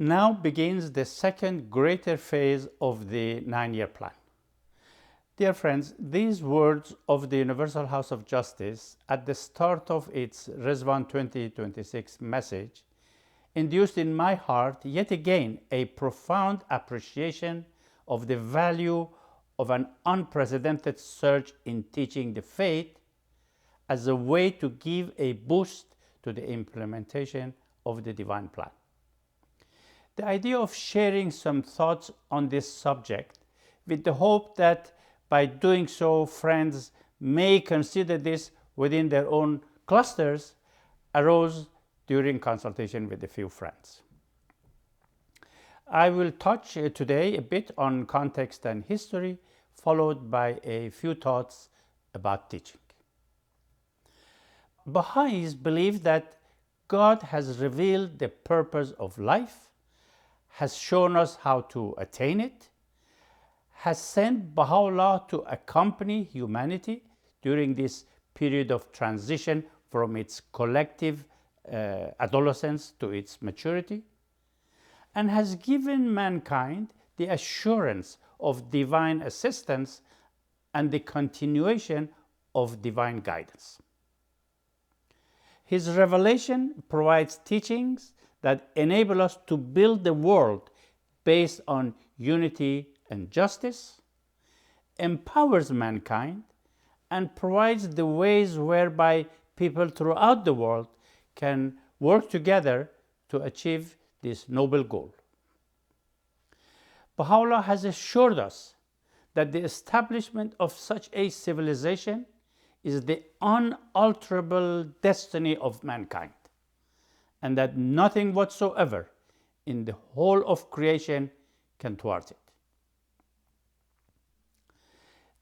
Now begins the second greater phase of the 9-year plan. Dear friends, these words of the Universal House of Justice at the start of its Rizwan 2026 message induced in my heart yet again a profound appreciation of the value of an unprecedented surge in teaching the faith as a way to give a boost to the implementation of the divine plan. The idea of sharing some thoughts on this subject with the hope that by doing so friends may consider this within their own clusters arose during consultation with a few friends. I will touch today a bit on context and history, followed by a few thoughts about teaching. Bahá'ís believe that God has revealed the purpose of life, has shown us how to attain it, has sent Baha'u'llah to accompany humanity during this period of transition from its collective adolescence to its maturity, and has given mankind the assurance of divine assistance and the continuation of divine guidance. His revelation provides teachings that enable us to build the world based on unity and justice, empowers mankind, and provides the ways whereby people throughout the world can work together to achieve this noble goal. Baha'u'llah has assured us that the establishment of such a civilization is the unalterable destiny of mankind, and that nothing whatsoever in the whole of creation can thwart it.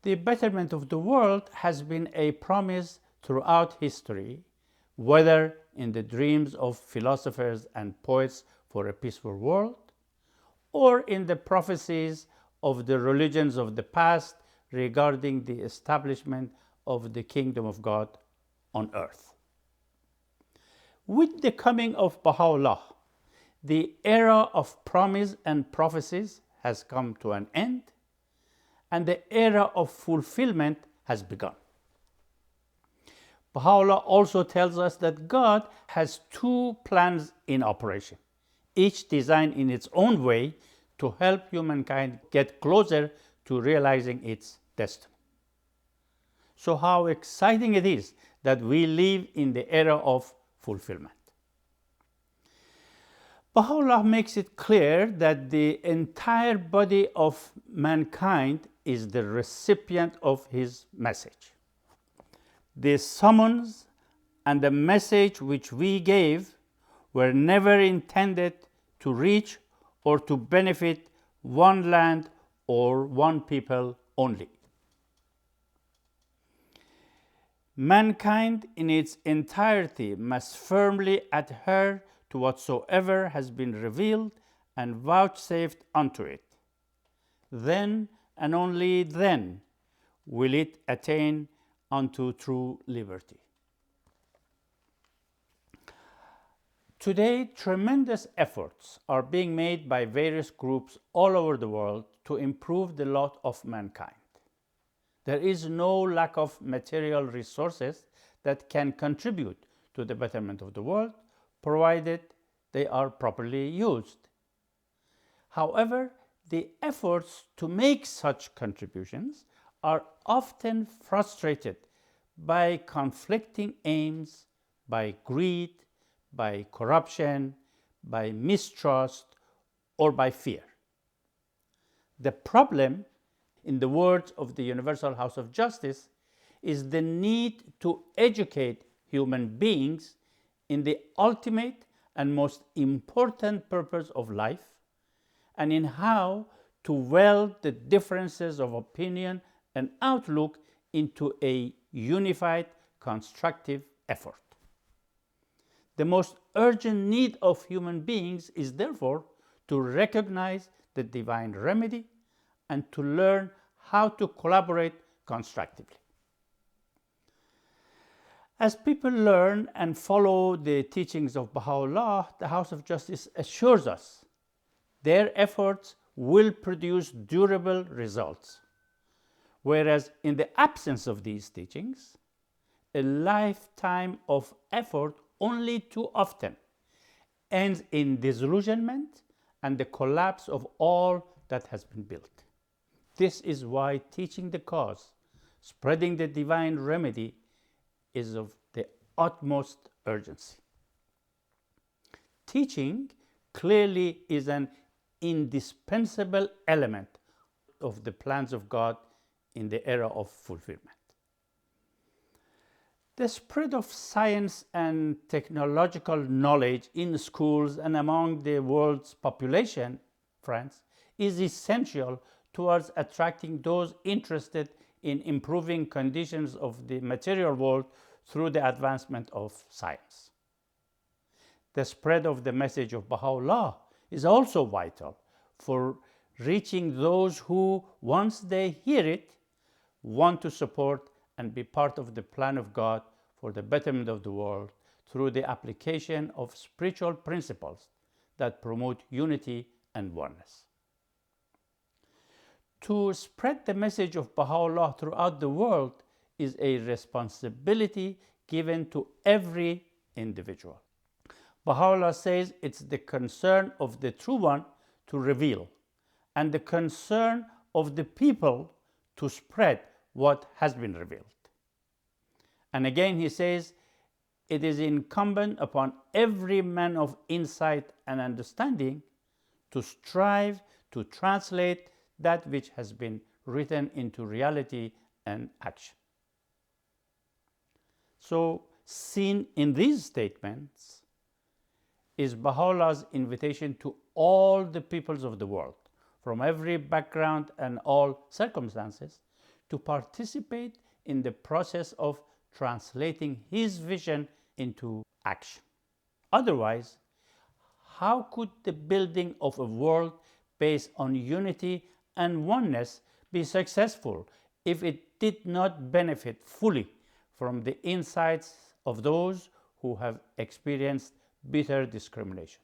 The betterment of the world has been a promise throughout history, whether in the dreams of philosophers and poets for a peaceful world, or in the prophecies of the religions of the past regarding the establishment of the kingdom of God on earth. With the coming of Baha'u'llah, the era of promise and prophecies has come to an end, and the era of fulfillment has begun. Baha'u'llah also tells us that God has two plans in operation, each designed in its own way to help humankind get closer to realizing its destiny. So how exciting it is that we live in the era of fulfillment. Baha'u'llah makes it clear that the entire body of mankind is the recipient of his message. The summons and the message which we gave were never intended to reach or to benefit one land or one people only. Mankind in its entirety must firmly adhere to whatsoever has been revealed and vouchsafed unto it. Then and only then will it attain unto true liberty. Today, tremendous efforts are being made by various groups all over the world to improve the lot of mankind. There is no lack of material resources that can contribute to the betterment of the world, provided they are properly used. However, the efforts to make such contributions are often frustrated by conflicting aims, by greed, by corruption, by mistrust, or by fear. The problem, in the words of the Universal House of Justice, is the need to educate human beings in the ultimate and most important purpose of life, and in how to weld the differences of opinion and outlook into a unified, constructive effort. The most urgent need of human beings is therefore to recognize the divine remedy and to learn how to collaborate constructively. As people learn and follow the teachings of Baha'u'llah, the House of Justice assures us their efforts will produce durable results. Whereas in the absence of these teachings, a lifetime of effort only too often ends in disillusionment and the collapse of all that has been built. This is why teaching the cause, spreading the divine remedy, is of the utmost urgency. Teaching clearly is an indispensable element of the plans of God in the era of fulfillment. The spread of science and technological knowledge in schools and among the world's population, friends, is essential towards attracting those interested in improving conditions of the material world through the advancement of science. The spread of the message of Baha'u'llah is also vital for reaching those who, once they hear it, want to support and be part of the plan of God for the betterment of the world through the application of spiritual principles that promote unity and oneness. To spread the message of Baha'u'llah throughout the world is a responsibility given to every individual. Baha'u'llah says it's the concern of the True One to reveal, and the concern of the people to spread what has been revealed. And again he says, it is incumbent upon every man of insight and understanding to strive to translate that which has been written into reality and action. So, seen in these statements is Baha'u'llah's invitation to all the peoples of the world, from every background and all circumstances, to participate in the process of translating his vision into action. Otherwise, how could the building of a world based on unity and oneness be successful if it did not benefit fully from the insights of those who have experienced bitter discrimination?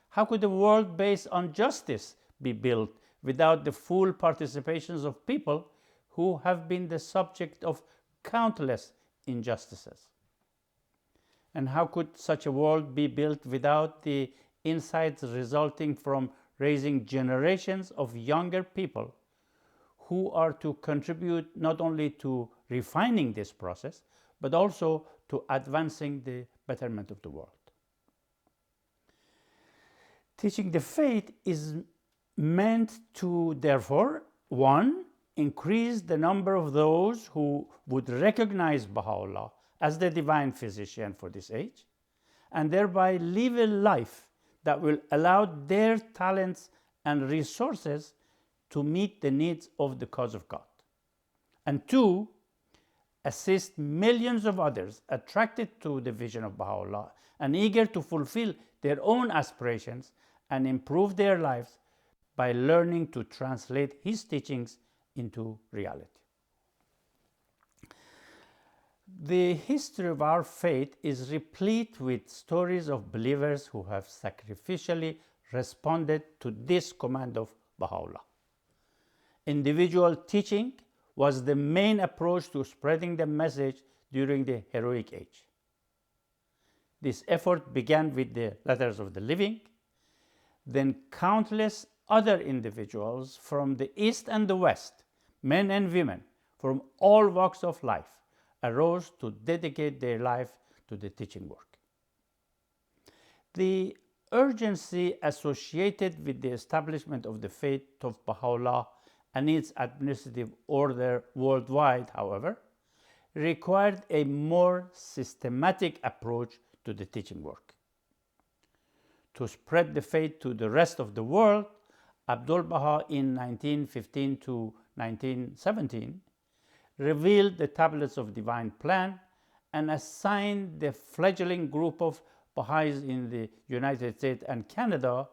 How could a world based on justice be built without the full participations of people who have been the subject of countless injustices? And how could such a world be built without the insights resulting from raising generations of younger people who are to contribute not only to refining this process, but also to advancing the betterment of the world? Teaching the faith is meant to, therefore, 1. Increase the number of those who would recognize Baha'u'llah as the divine physician for this age, and thereby live a life that will allow their talents and resources to meet the needs of the cause of God. And 2. Assist millions of others attracted to the vision of Baha'u'llah and eager to fulfill their own aspirations and improve their lives by learning to translate his teachings into reality. The history of our faith is replete with stories of believers who have sacrificially responded to this command of Baha'u'llah. Individual teaching was the main approach to spreading the message during the heroic age. This effort began with the Letters of the Living. Then countless other individuals from the East and the West, men and women from all walks of life, arose to dedicate their life to the teaching work. The urgency associated with the establishment of the faith of Baha'u'llah and its administrative order worldwide, however, required a more systematic approach to the teaching work. To spread the faith to the rest of the world, Abdul Baha in 1915 to 1917 revealed the tablets of divine plan and assigned the fledgling group of Bahá'ís in the United States and Canada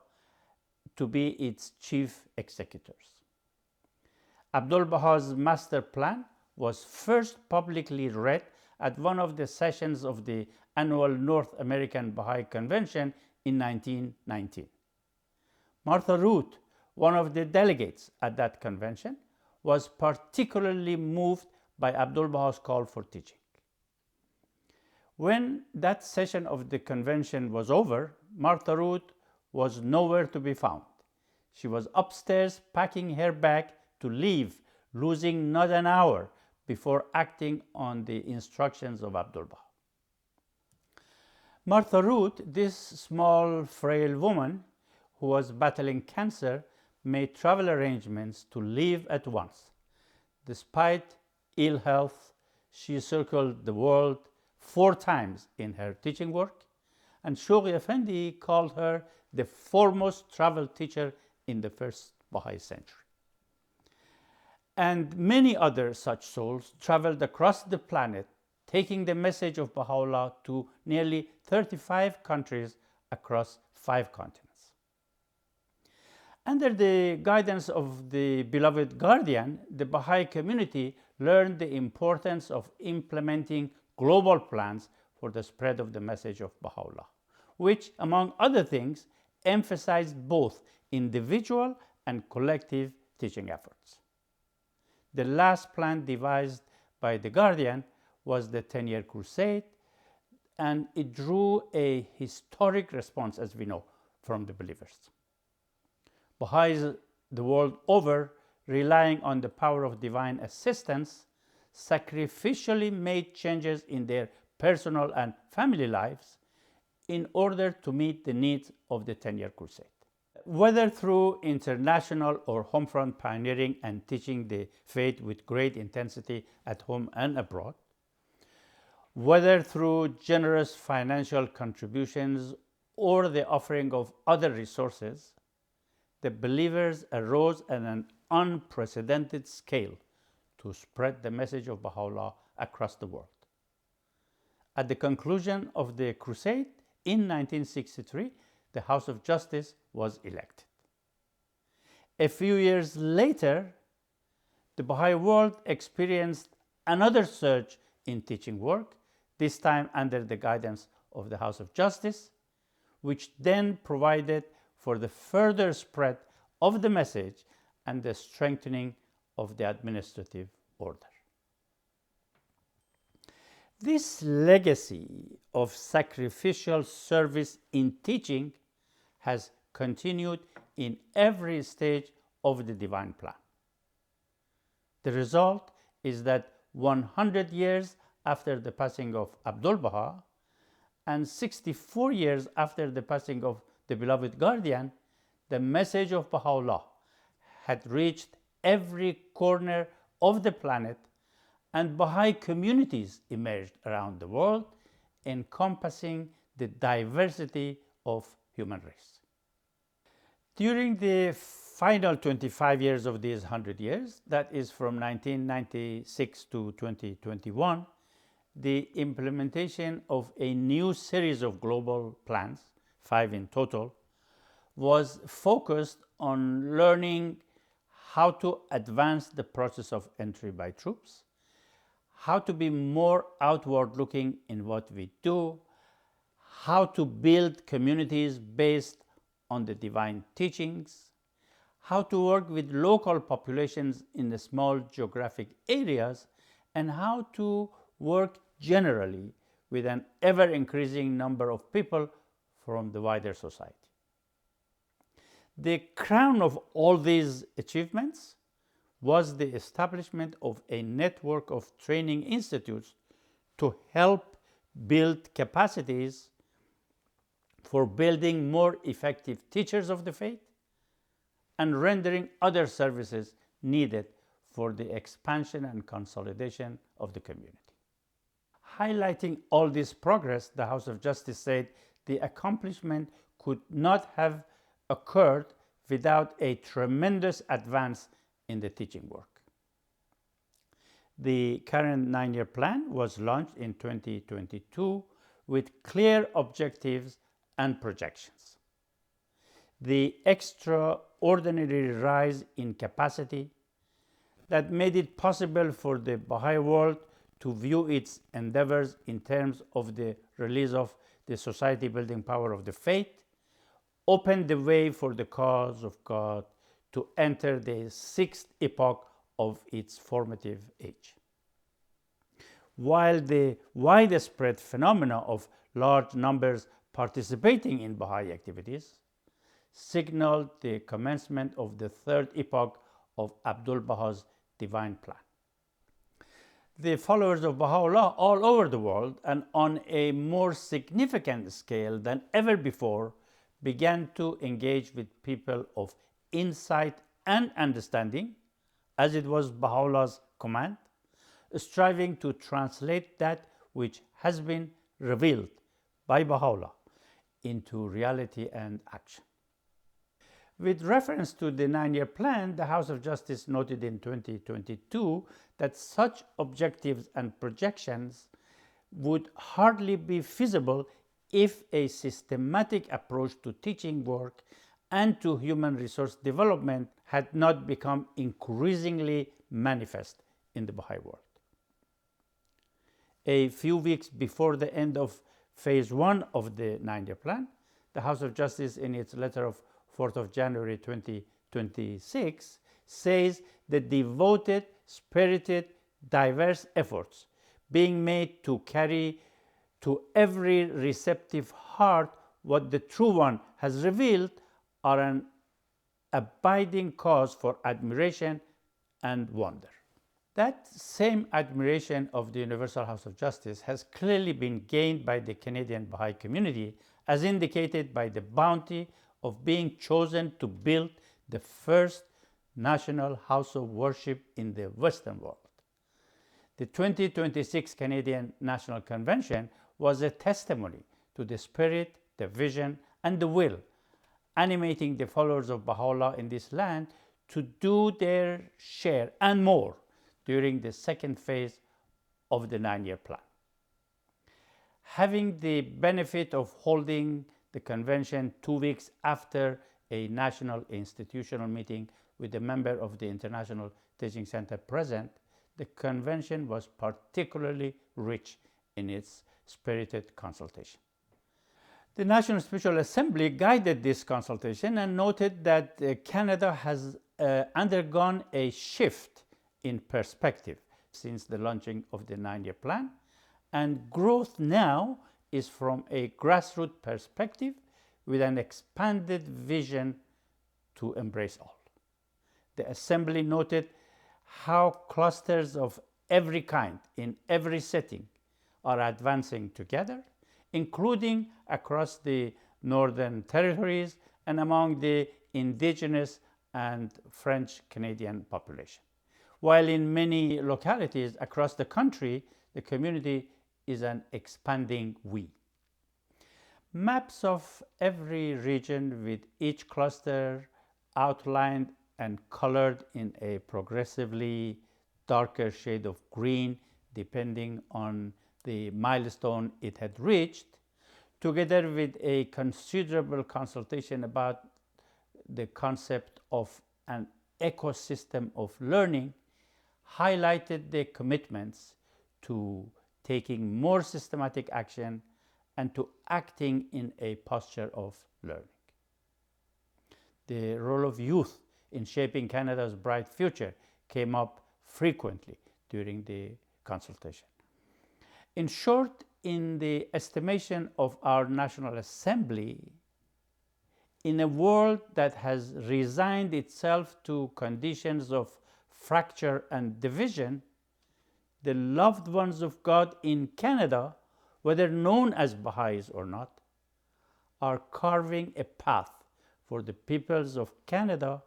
to be its chief executors. Abdul Baha's master plan was first publicly read at one of the sessions of the annual North American Baha'i Convention in 1919. Martha Root, one of the delegates at that convention, was particularly moved by Abdu'l-Bahá's call for teaching. When that session of the convention was over, Martha Root was nowhere to be found. She was upstairs packing her bag to leave, losing not an hour before acting on the instructions of Abdu'l-Bahá. Martha Root, this small, frail woman who was battling cancer, made travel arrangements to leave at once. Despite ill health, she circled the world 4 times in her teaching work, and Shoghi Effendi called her the foremost travel teacher in the first Baha'i century. And many other such souls traveled across the planet, taking the message of Baha'u'llah to nearly 35 countries across 5 continents. Under the guidance of the beloved guardian, the Baha'i community learned the importance of implementing global plans for the spread of the message of Baha'u'llah, which, among other things, emphasized both individual and collective teaching efforts. The last plan devised by the guardian was the 10-year crusade, and it drew a historic response, as we know, from the believers. Baha'is the world over, relying on the power of divine assistance, sacrificially made changes in their personal and family lives in order to meet the needs of the 10-year crusade. Whether through international or homefront pioneering and teaching the faith with great intensity at home and abroad, whether through generous financial contributions or the offering of other resources, the believers arose at an unprecedented scale to spread the message of Baha'u'llah across the world. At the conclusion of the crusade in 1963, the House of Justice was elected. A few years later, the Baha'i world experienced another surge in teaching work, this time under the guidance of the House of Justice, which then provided for the further spread of the message and the strengthening of the administrative order. This legacy of sacrificial service in teaching has continued in every stage of the divine plan. The result is that 100 years after the passing of Abdu'l-Bahá and 64 years after the passing of the beloved guardian, the message of Baha'u'llah had reached every corner of the planet, and Baha'i communities emerged around the world, encompassing the diversity of human race. During the final 25 years of these 100 years, that is from 1996 to 2021, the implementation of a new series of global plans, 5 in total, was focused on learning how to advance the process of entry by troops, how to be more outward-looking in what we do, how to build communities based on the divine teachings, how to work with local populations in the small geographic areas, and how to work generally with an ever-increasing number of people from the wider society. The crown of all these achievements was the establishment of a network of training institutes to help build capacities for building more effective teachers of the faith and rendering other services needed for the expansion and consolidation of the community. Highlighting all this progress, the House of Justice said the accomplishment could not have occurred without a tremendous advance in the teaching work. The current 9-year plan was launched in 2022 with clear objectives and projections. The extraordinary rise in capacity that made it possible for the Baha'i world to view its endeavors in terms of the release of the society building power of the faith, opened the way for the cause of God to enter the sixth epoch of its formative age. While the widespread phenomena of large numbers participating in Baha'i activities signaled the commencement of the third epoch of Abdu'l-Baha's divine plan. The followers of Baha'u'llah all over the world, and on a more significant scale than ever before, began to engage with people of insight and understanding, as it was Baha'u'llah's command, striving to translate that which has been revealed by Baha'u'llah into reality and action. With reference to the 9-year plan, the House of Justice noted in 2022 that such objectives and projections would hardly be feasible if a systematic approach to teaching work and to human resource development had not become increasingly manifest in the Baha'i world. A few weeks before the end of Phase 1 of the 9-year plan, the House of Justice, in its letter of 4th of January 2026, says the devoted, spirited, diverse efforts being made to carry to every receptive heart what the True One has revealed are an abiding cause for admiration and wonder. That same admiration of the Universal House of Justice has clearly been gained by the Canadian Baha'i community, as indicated by the bounty of being chosen to build the first national house of worship in the Western world. The 2026 Canadian National Convention was a testimony to the spirit, the vision, and the will animating the followers of Baha'u'llah in this land to do their share and more during the second phase of the 9-year plan. Having the benefit of holding the convention 2 weeks after a national institutional meeting with a member of the International Teaching Center present, the convention was particularly rich in its spirited consultation. The National Spiritual Assembly guided this consultation and noted that Canada has undergone a shift in perspective since the launching of the 9-year plan, and growth now is from a grassroots perspective with an expanded vision to embrace all. The Assembly noted how clusters of every kind in every setting are advancing together, including across the Northern Territories and among the Indigenous and French Canadian population. While in many localities across the country, the community is an expanding we. Maps of every region with each cluster outlined and colored in a progressively darker shade of green depending on the milestone it had reached, together with a considerable consultation about the concept of an ecosystem of learning, highlighted the commitments to taking more systematic action and to acting in a posture of learning. The role of youth in shaping Canada's bright future came up frequently during the consultation. In short, in the estimation of our National Assembly, in a world that has resigned itself to conditions of fracture and division, the loved ones of God in Canada, whether known as Bahá'ís or not, are carving a path for the peoples of Canada,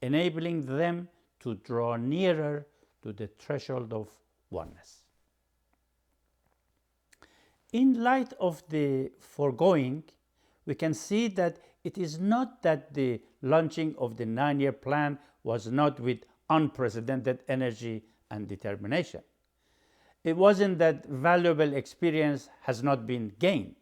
enabling them to draw nearer to the threshold of oneness. In light of the foregoing, we can see that it is not that the launching of the 9-year plan was not with unprecedented energy and determination. It wasn't that valuable experience has not been gained.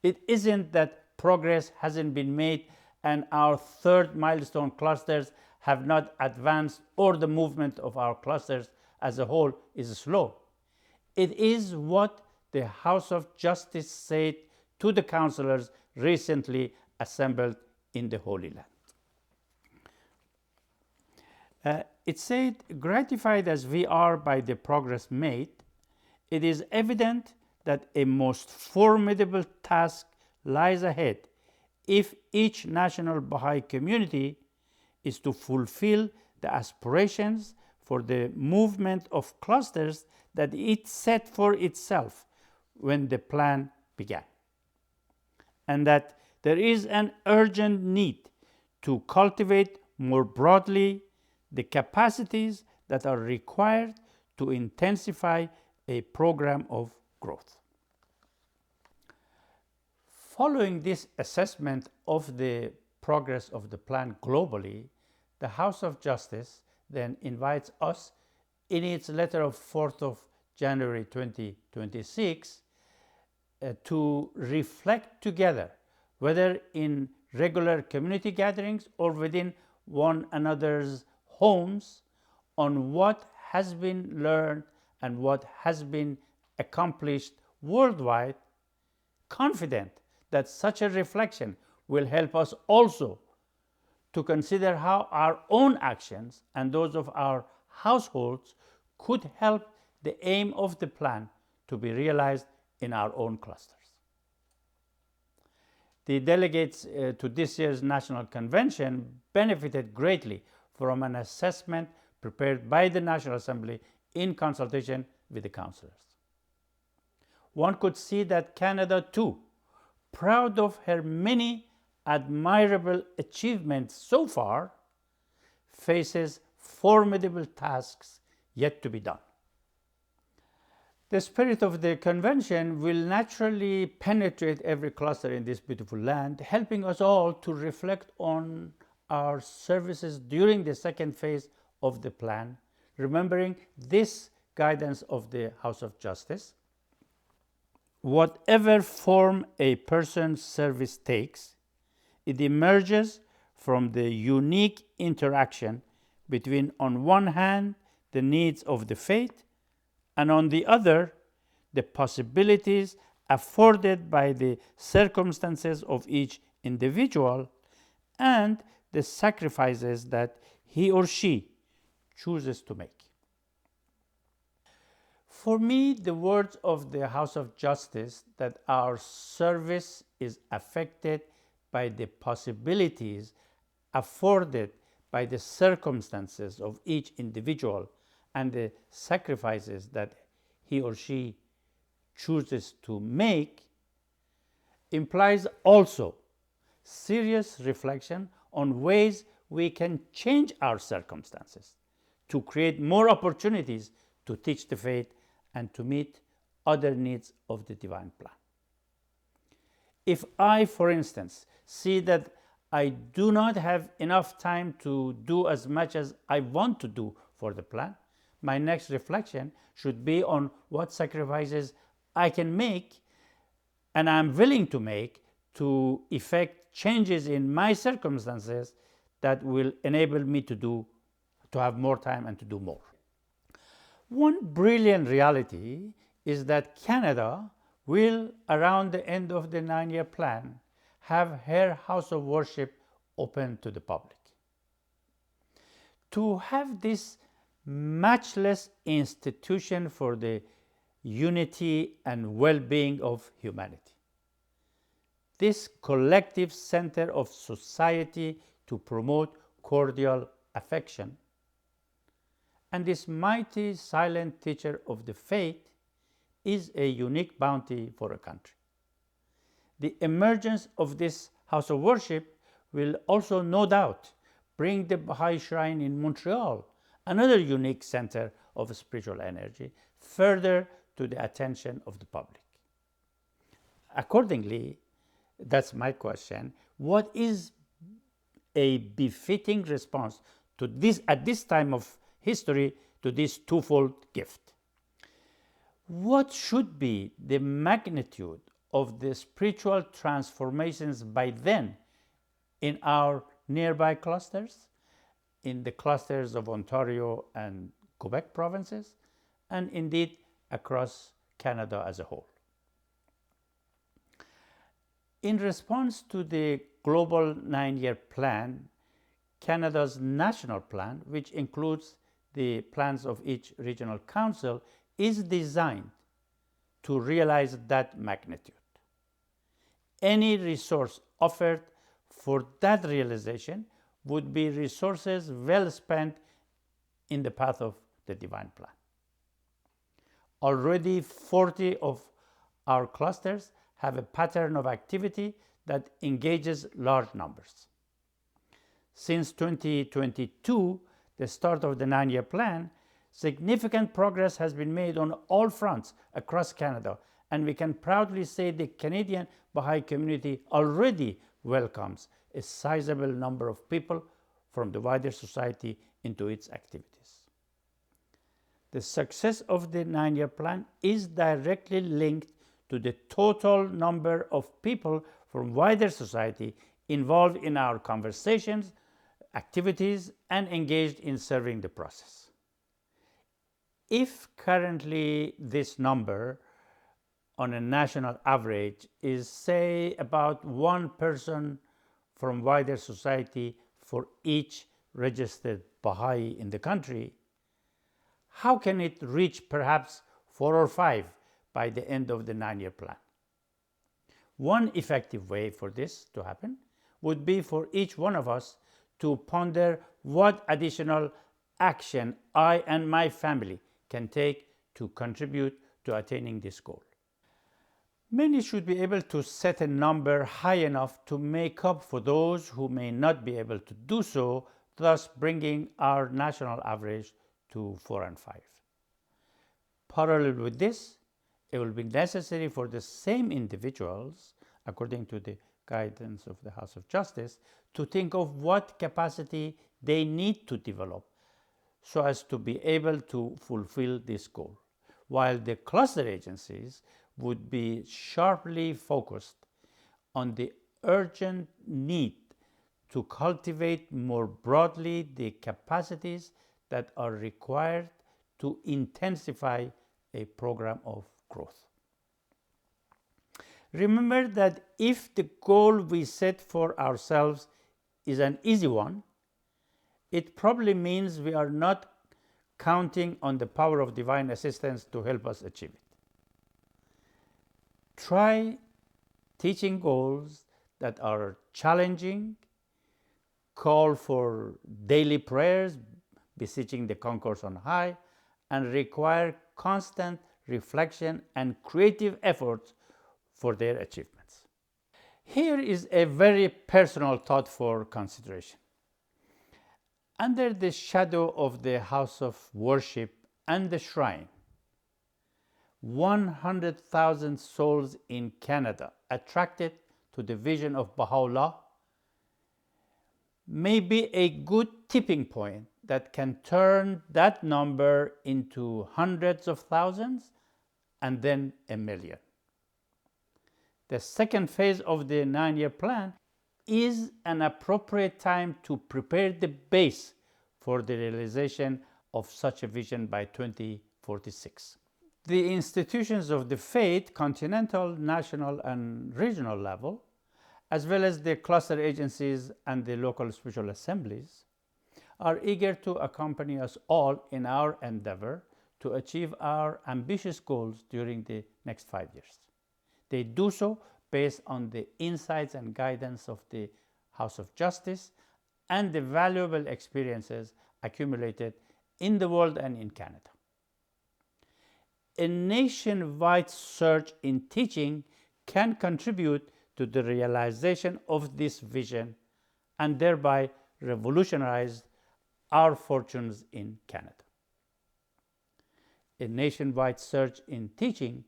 It isn't that progress hasn't been made and our third milestone clusters have not advanced or the movement of our clusters as a whole is slow. It is what the House of Justice said to the councillors recently assembled in the Holy Land. It said, gratified as we are by the progress made, it is evident that a most formidable task lies ahead if each national Baha'i community is to fulfill the aspirations for the movement of clusters that it set for itself when the plan began, and that there is an urgent need to cultivate more broadly the capacities that are required to intensify a program of growth. Following this assessment of the progress of the plan globally, the House of Justice then invites us in its letter of 4th of January 2026 to reflect together, whether in regular community gatherings or within one another's homes, on what has been learned and what has been accomplished worldwide, confident that such a reflection will help us also to consider how our own actions and those of our households could help the aim of the plan to be realized in our own clusters. The delegates to this year's National Convention benefited greatly from an assessment prepared by the National Assembly in consultation with the councillors. One could see that Canada too, proud of her many admirable achievements so far, faces formidable tasks yet to be done. The spirit of the convention will naturally penetrate every cluster in this beautiful land, helping us all to reflect on our services during the second phase of the plan, remembering this guidance of the House of Justice. Whatever form a person's service takes, it emerges from the unique interaction between, on one hand, the needs of the faith, and on the other, the possibilities afforded by the circumstances of each individual and the sacrifices that he or she chooses to make. For me, the words of the House of Justice that our service is affected by the possibilities afforded by the circumstances of each individual and the sacrifices that he or she chooses to make implies also serious reflection on ways we can change our circumstances to create more opportunities to teach the faith and to meet other needs of the divine plan. If I, for instance, see that I do not have enough time to do as much as I want to do for the plan, my next reflection should be on what sacrifices I can make and I'm willing to make to effect changes in my circumstances that will enable me to have more time and to do more. One brilliant reality is that Canada will, around the end of the 9-year plan, have her house of worship open to the public. To have this matchless institution for the unity and well-being of humanity, this collective center of society to promote cordial affection, and this mighty silent teacher of the faith is a unique bounty for a country. The emergence of this house of worship will also, no doubt, bring the Baha'i Shrine in Montreal, another unique center of spiritual energy, further to the attention of the public. Accordingly, that's my question, what is a befitting response to this, at this time of history, to this twofold gift? What should be the magnitude of the spiritual transformations by then in our nearby clusters, in the clusters of Ontario and Quebec provinces, and indeed across Canada as a whole? In response to the global 9-year plan, Canada's national plan, which includes the plans of each regional council, is designed to realize that magnitude. Any resource offered for that realization would be resources well spent in the path of the divine plan. Already 40 of our clusters have a pattern of activity that engages large numbers. Since 2022, the start of the 9-year plan, significant progress has been made on all fronts across Canada, and we can proudly say the Canadian Baha'i community already welcomes a sizable number of people from the wider society into its activities. The success of the 9-year plan is directly linked to the total number of people from wider society involved in our conversations, activities, and engaged in serving the process. If currently this number on a national average is, say, about one person from wider society for each registered Baha'i in the country, how can it reach perhaps 4 or 5 by the end of the 9-year plan? One effective way for this to happen would be for each one of us to ponder what additional action I and my family can take to contribute to attaining this goal. Many should be able to set a number high enough to make up for those who may not be able to do so, thus bringing our national average to 4 and 5. Parallel with this, it will be necessary for the same individuals, according to the guidance of the House of Justice, to think of what capacity they need to develop so as to be able to fulfill this goal, while the cluster agencies would be sharply focused on the urgent need to cultivate more broadly the capacities that are required to intensify a program of growth. Remember that if the goal we set for ourselves is an easy one, it probably means we are not counting on the power of divine assistance to help us achieve it. Try teaching goals that are challenging, call for daily prayers, beseeching the concourse on high, and require constant reflection and creative efforts for their achievements. Here is a very personal thought for consideration. Under the shadow of the house of worship and the shrine, 100,000 souls in Canada attracted to the vision of Baha'u'llah may be a good tipping point that can turn that number into hundreds of thousands and then a million. The second phase of the 9-year plan is an appropriate time to prepare the base for the realization of such a vision by 2046. The institutions of the faith, continental, national, and regional level, as well as the cluster agencies and the local spiritual assemblies, are eager to accompany us all in our endeavor to achieve our ambitious goals during the next 5 years. They do so based on the insights and guidance of the House of Justice and the valuable experiences accumulated in the world and in Canada. A nationwide surge in teaching can contribute to the realization of this vision and thereby revolutionize our fortunes in Canada. A nationwide surge in teaching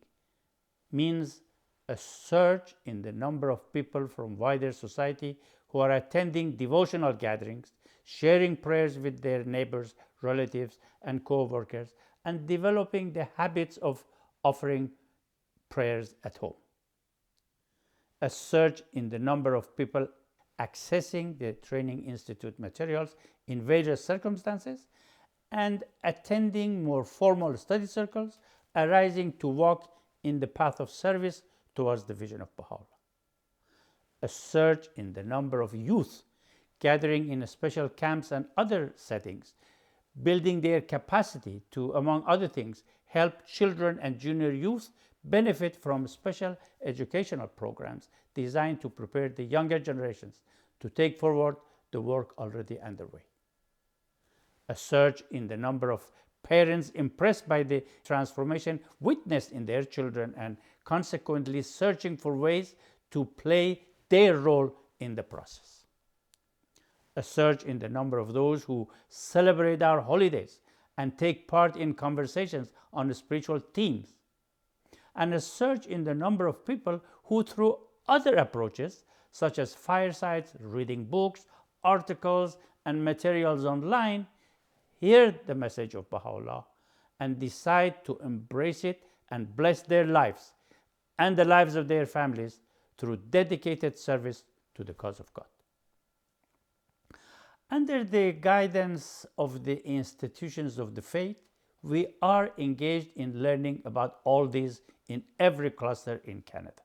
means a surge in the number of people from wider society who are attending devotional gatherings, sharing prayers with their neighbors, relatives, and co-workers, and developing the habits of offering prayers at home. A surge in the number of people accessing the Training Institute materials in various circumstances and attending more formal study circles arising to walk in the path of service towards the vision of Baha'u'llah. a surge in the number of youth gathering in special camps and other settings, building their capacity to, among other things, help children and junior youth benefit from special educational programs designed to prepare the younger generations to take forward the work already underway. A surge in the number of parents impressed by the transformation witnessed in their children and consequently searching for ways to play their role in the process. A surge in the number of those who celebrate our holidays and take part in conversations on spiritual themes. And a surge in the number of people who, through other approaches, such as firesides, reading books, articles, and materials online, hear the message of Baha'u'llah and decide to embrace it and bless their lives and the lives of their families through dedicated service to the cause of God. Under the guidance of the institutions of the faith, we are engaged in learning about all these in every cluster in Canada.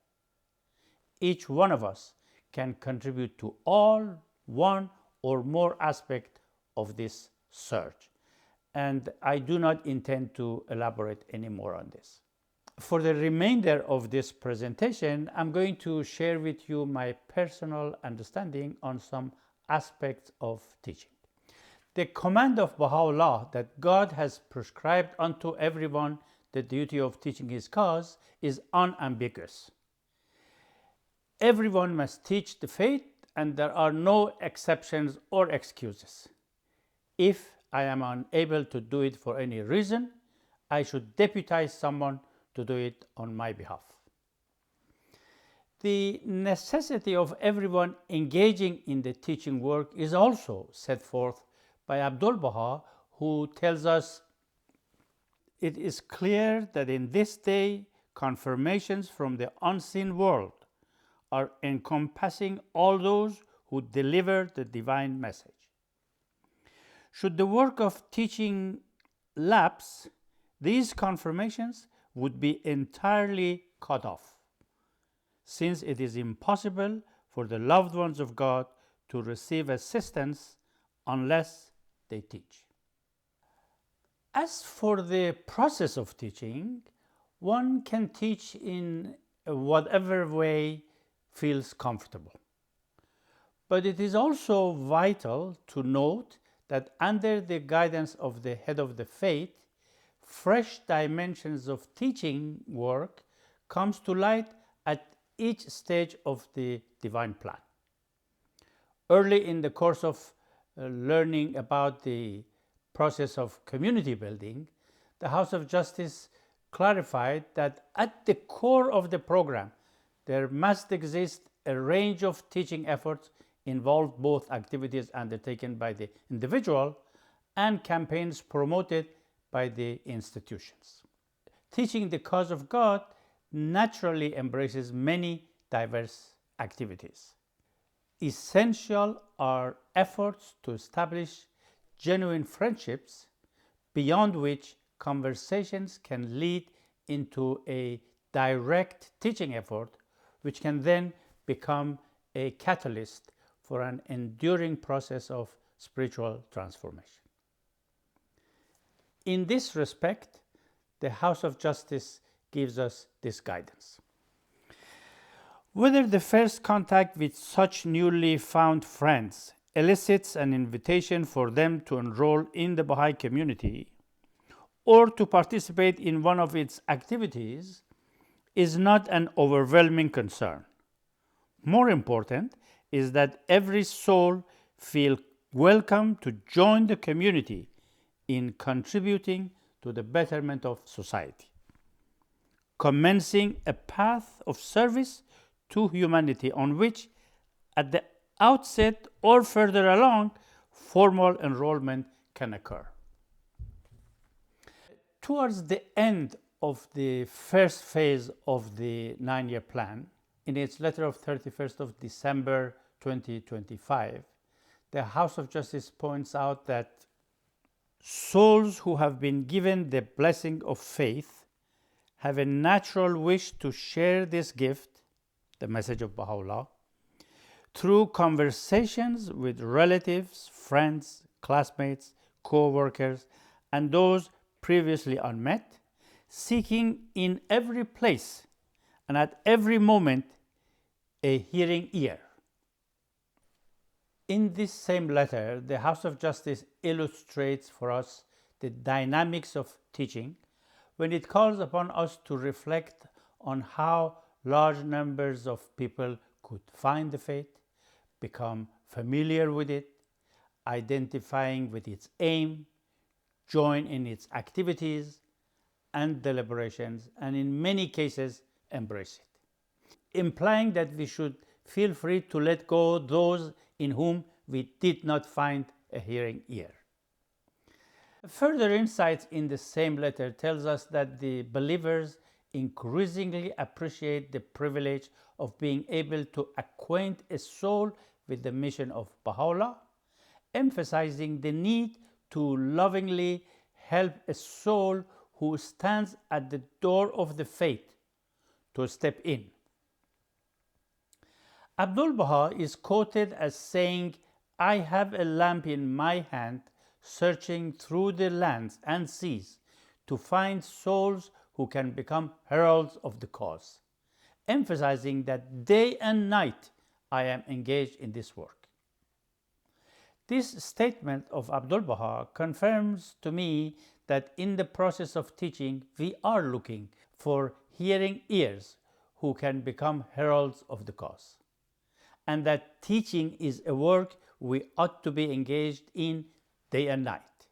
Each one of us can contribute to all one or more aspect of this surge, and I do not intend to elaborate any more on this. For the remainder of this presentation, I'm going to share with you my personal understanding on some aspects of teaching. The command of Baha'u'llah that God has prescribed unto everyone the duty of teaching his cause is unambiguous. Everyone must teach the faith, and there are no exceptions or excuses. If I am unable to do it for any reason, I should deputize someone to do it on my behalf. The necessity of everyone engaging in the teaching work is also set forth by Abdul Baha, who tells us, "It is clear that in this day, confirmations from the unseen world are encompassing all those who deliver the divine message. Should the work of teaching lapse, these confirmations would be entirely cut off, since it is impossible for the loved ones of God to receive assistance unless they teach." As for the process of teaching, one can teach in whatever way feels comfortable. But it is also vital to note that under the guidance of the head of the faith, fresh dimensions of teaching work comes to light at each stage of the divine plan. Early in the course of learning about the process of community building, the House of Justice clarified that at the core of the program, there must exist a range of teaching efforts involved, both activities undertaken by the individual and campaigns promoted by the institutions. Teaching the cause of God naturally embraces many diverse activities. Essential are efforts to establish genuine friendships beyond which conversations can lead into a direct teaching effort, which can then become a catalyst for an enduring process of spiritual transformation. In this respect, the House of Justice gives us this guidance. Whether the first contact with such newly found friends elicits an invitation for them to enroll in the Baha'i community or to participate in one of its activities is not an overwhelming concern. More important is that every soul feel welcome to join the community in contributing to the betterment of society, commencing a path of service to humanity on which, at the outset or further along, formal enrollment can occur. Towards the end of the first phase of the 9-year plan, in its letter of 31st of December 2025, the House of Justice points out that souls who have been given the blessing of faith have a natural wish to share this gift, the message of Baha'u'llah, through conversations with relatives, friends, classmates, co-workers, and those previously unmet, seeking in every place and at every moment a hearing ear. In this same letter, the House of Justice illustrates for us the dynamics of teaching when it calls upon us to reflect on how large numbers of people could find the faith, become familiar with it, identifying with its aim, join in its activities and deliberations, and in many cases embrace it, implying that we should feel free to let go those in whom we did not find a hearing ear. Further insights in the same letter tells us that the believers increasingly appreciate the privilege of being able to acquaint a soul with the mission of Baha'u'llah, emphasizing the need to lovingly help a soul who stands at the door of the faith to step in. Abdul Baha is quoted as saying, "I have a lamp in my hand, searching through the lands and seas to find souls who can become heralds of the cause," emphasizing that day and night I am engaged in this work. This statement of Abdul Baha confirms to me that in the process of teaching, we are looking for hearing ears who can become heralds of the cause, and that teaching is a work we ought to be engaged in day and night.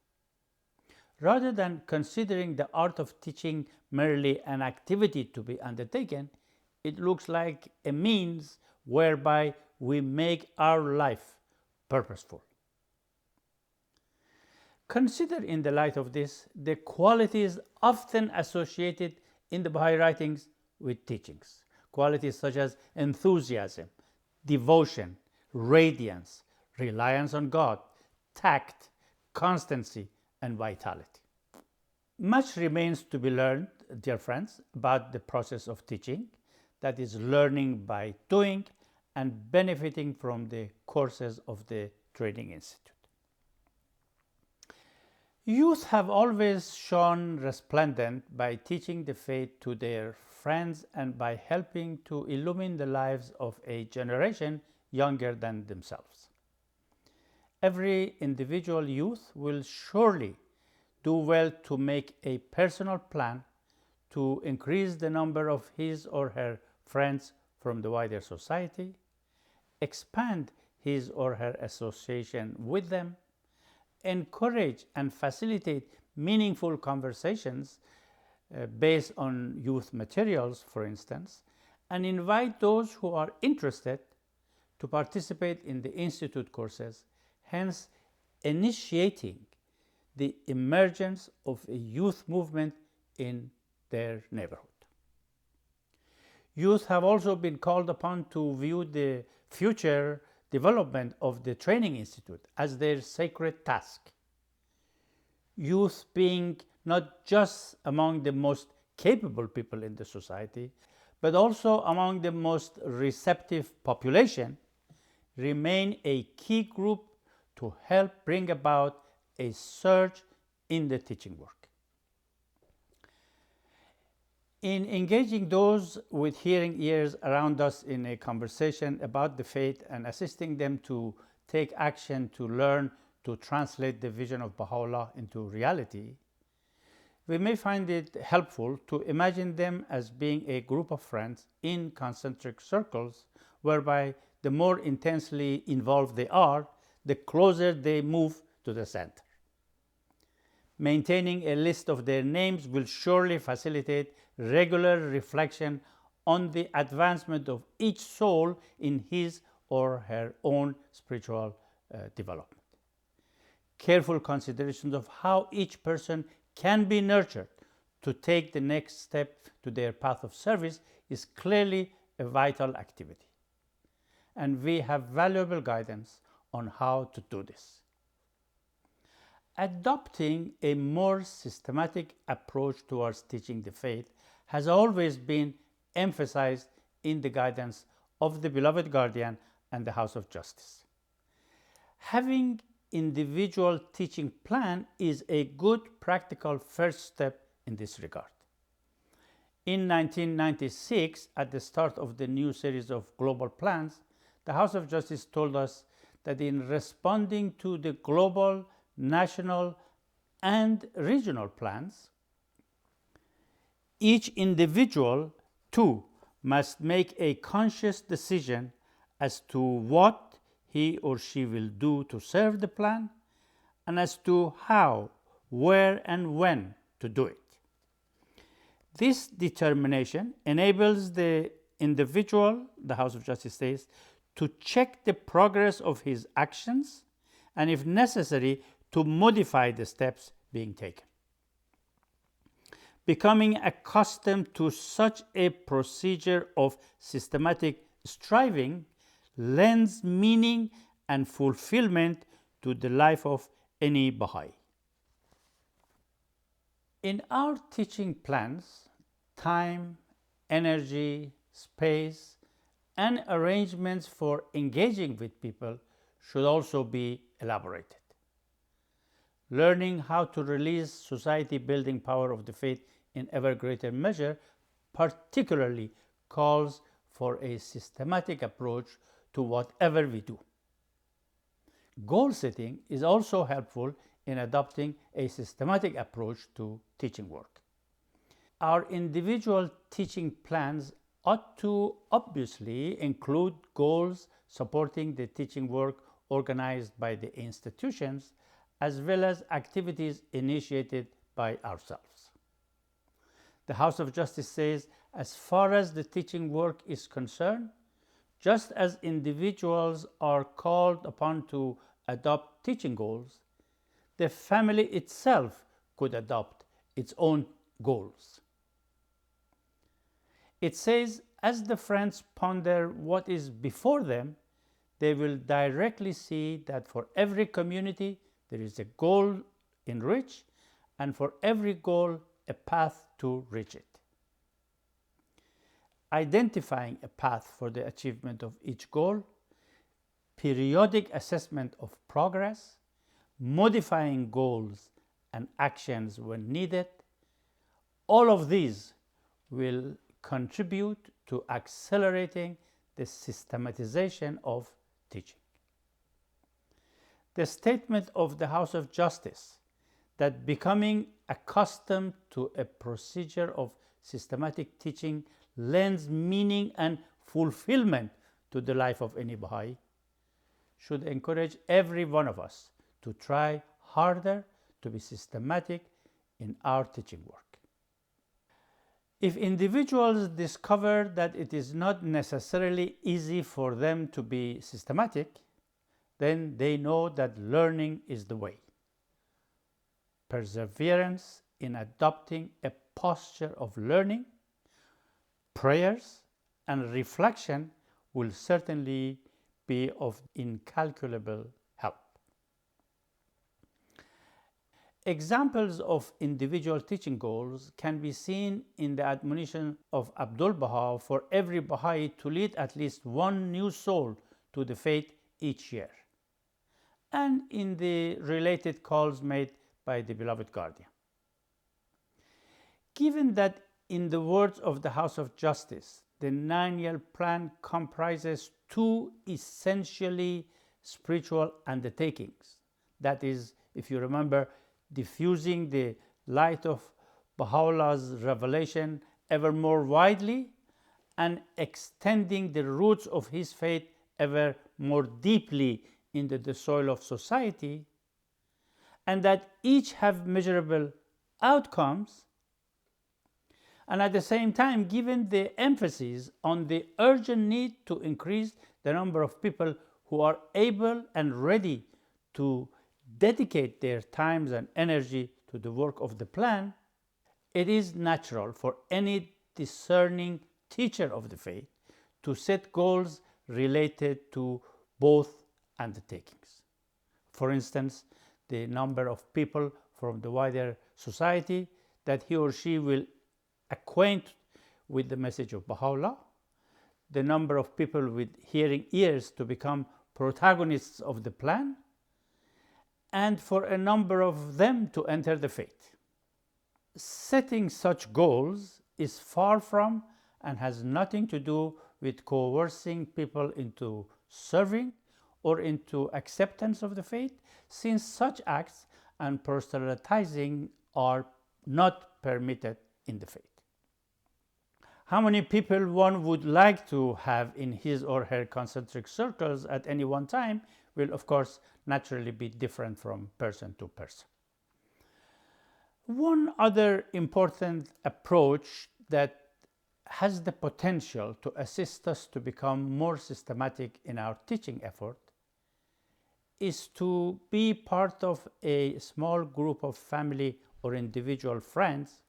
Rather than considering the art of teaching merely an activity to be undertaken, it looks like a means whereby we make our life purposeful. Consider in the light of this the qualities often associated in the Baha'i writings with teachings, qualities such as enthusiasm, devotion, radiance, reliance on God, tact, constancy, and vitality. Much remains to be learned, dear friends, about the process of teaching, that is, learning by doing and benefiting from the courses of the Training Institute. Youth have always shone resplendent by teaching the faith to their friends and by helping to illumine the lives of a generation younger than themselves. Every individual youth will surely do well to make a personal plan to increase the number of his or her friends from the wider society, expand his or her association with them, encourage and facilitate meaningful conversations based on youth materials, for instance, and invite those who are interested to participate in the Institute courses, hence initiating the emergence of a youth movement in their neighborhood. Youth have also been called upon to view the future development of the Training Institute as their sacred task. Youth being not just among the most capable people in the society, but also among the most receptive population, remain a key group to help bring about a surge in the teaching work. In engaging those with hearing ears around us in a conversation about the faith and assisting them to take action to learn to translate the vision of Baha'u'llah into reality, we may find it helpful to imagine them as being a group of friends in concentric circles, whereby the more intensely involved they are, the closer they move to the center. Maintaining a list of their names will surely facilitate regular reflection on the advancement of each soul in his or her own spiritual development. Careful consideration of how each person can be nurtured to take the next step to their path of service is clearly a vital activity, and we have valuable guidance on how to do this. Adopting a more systematic approach towards teaching the faith has always been emphasized in the guidance of the beloved guardian and the House of Justice. Having individual teaching plan is a good practical first step in this regard. In 1996, at the start of the new series of global plans, the House of Justice told us that in responding to the global, national, and regional plans, each individual, too, must make a conscious decision as to what he or she will do to serve the plan and as to how, where, and when to do it. This determination enables the individual, the House of Justice says, to check the progress of his actions and, if necessary, to modify the steps being taken. Becoming accustomed to such a procedure of systematic striving lends meaning and fulfillment to the life of any Baha'i. In our teaching plans, time, energy, space, and arrangements for engaging with people should also be elaborated. Learning how to release society-building power of the faith in ever greater measure particularly calls for a systematic approach to whatever we do. Goal setting is also helpful in adopting a systematic approach to teaching work. Our individual teaching plans ought to obviously include goals supporting the teaching work organized by the institutions, as well as activities initiated by ourselves. The House of Justice says, as far as the teaching work is concerned, just as individuals are called upon to adopt teaching goals, the family itself could adopt its own goals. It says, as the friends ponder what is before them, they will directly see that for every community there is a goal in reach, and for every goal a path to reach it. Identifying a path for the achievement of each goal, periodic assessment of progress, modifying goals and actions when needed, all of these will contribute to accelerating the systematization of teaching. The statement of the House of Justice that becoming accustomed to a procedure of systematic teaching lends meaning and fulfillment to the life of any Baha'i should encourage every one of us to try harder to be systematic in our teaching work. If individuals discover that it is not necessarily easy for them to be systematic, then they know that learning is the way. Perseverance in adopting a posture of learning, prayers, and reflection will certainly be of incalculable help. Examples of individual teaching goals can be seen in the admonition of Abdul Baha for every Baha'i to lead at least one new soul to the faith each year, and in the related calls made by the beloved guardian. Given that, in the words of the House of Justice, the 9-year plan comprises two essentially spiritual undertakings, that is, if you remember, diffusing the light of Baha'u'llah's revelation ever more widely and extending the roots of his faith ever more deeply into the soil of society, and that each have measurable outcomes, and at the same time, given the emphasis on the urgent need to increase the number of people who are able and ready to dedicate their times and energy to the work of the plan, it is natural for any discerning teacher of the faith to set goals related to both undertakings. For instance, the number of people from the wider society that he or she will acquaint with the message of Baha'u'llah, the number of people with hearing ears to become protagonists of the plan, and for a number of them to enter the faith. Setting such goals is far from and has nothing to do with coercing people into serving or into acceptance of the faith, since such acts and proselytizing are not permitted in the faith. How many people one would like to have in his or her concentric circles at any one time will, of course, naturally be different from person to person. One other important approach that has the potential to assist us to become more systematic in our teaching effort is to be part of a small group of family or individual friends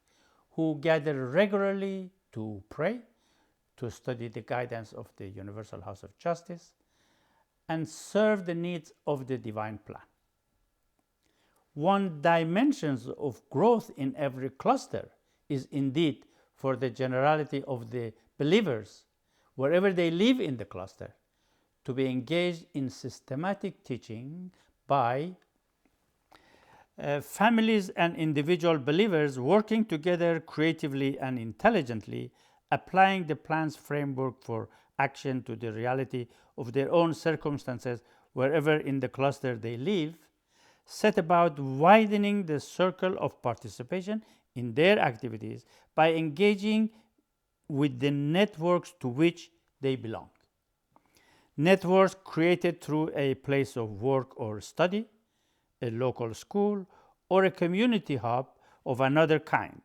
who gather regularly to pray, to study the guidance of the Universal House of Justice, and serve the needs of the divine plan. One dimension of growth in every cluster is indeed for the generality of the believers, wherever they live in the cluster, to be engaged in systematic teaching by families and individual believers working together creatively and intelligently, applying the plan's framework for action to the reality of their own circumstances wherever in the cluster they live, set about widening the circle of participation in their activities by engaging with the networks to which they belong. Networks created through a place of work or study, a local school, or a community hub of another kind,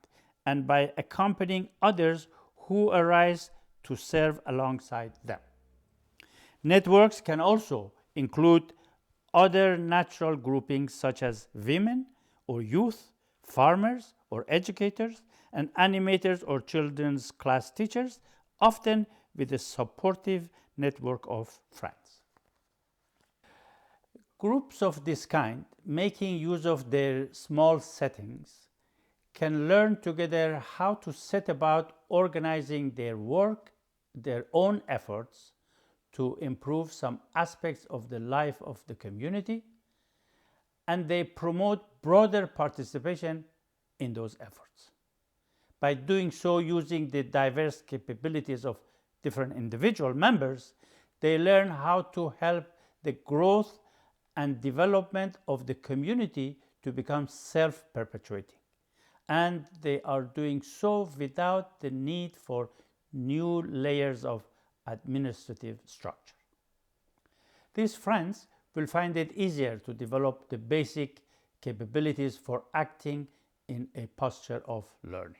and by accompanying others who arise to serve alongside them. Networks can also include other natural groupings such as women or youth, farmers or educators, and animators or children's class teachers, often with a supportive network of friends. Groups of this kind, making use of their small settings, can learn together how to set about organizing their work, their own efforts to improve some aspects of the life of the community, and they promote broader participation in those efforts. By doing so, using the diverse capabilities of different individual members, they learn how to help the growth and development of the community to become self-perpetuating. And they are doing so without the need for new layers of administrative structure. These friends will find it easier to develop the basic capabilities for acting in a posture of learning.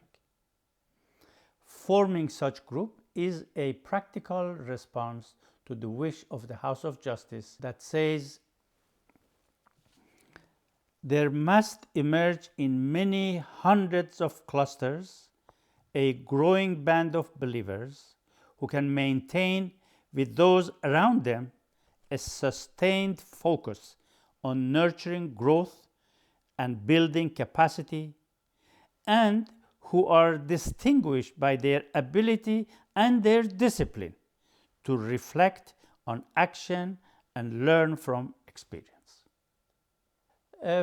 Forming such group is a practical response to the wish of the House of Justice that says there must emerge in many hundreds of clusters a growing band of believers who can maintain with those around them a sustained focus on nurturing growth and building capacity, and who are distinguished by their ability and their discipline to reflect on action and learn from experience.